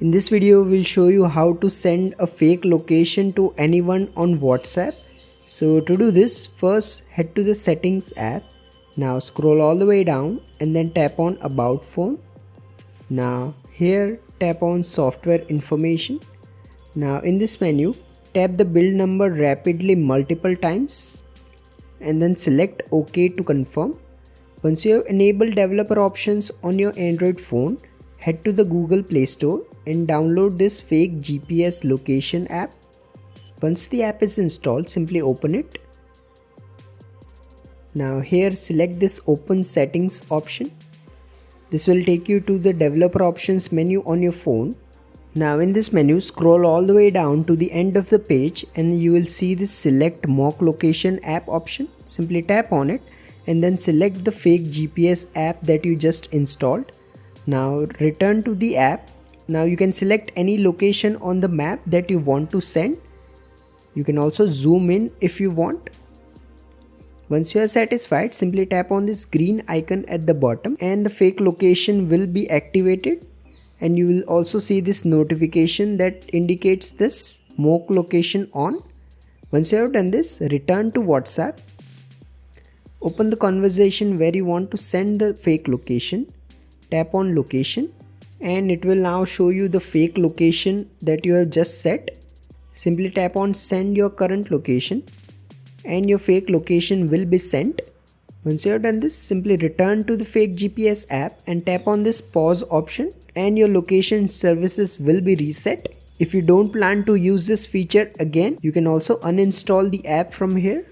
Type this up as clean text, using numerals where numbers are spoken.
In this video, we'll show you how to send a fake location to anyone on WhatsApp. So to do this, first head to the settings app. Now scroll all the way down and then tap on about phone. Now here tap on software information. Now in this menu, tap the build number rapidly multiple times and then select OK to confirm. Once you have enabled developer options on your Android phone, head to the Google Play Store and download this fake GPS location app. Once the app is installed, simply open it. Now here select this open settings option. This will take you to the developer options menu on your phone. Now in this menu, scroll all the way down to the end of the page and you will see this select mock location app option. Simply tap on it and then select the fake GPS app that you just installed. Now return to the app. Now you can select any location on the map that you want to send. You can also zoom in if you want. Once you are satisfied, simply tap on this green icon at the bottom and the fake location will be activated, and you will also see this notification that indicates this mock location on. Once you have done this, return to WhatsApp. Open the conversation where you want to send the fake location. Tap on location and it will now show you the fake location that you have just set. Simply tap on send your current location and your fake location will be sent. Once you have done this, simply return to the fake GPS app and tap on this pause option and your location services will be reset. If you don't plan to use this feature again, you can also uninstall the app from here.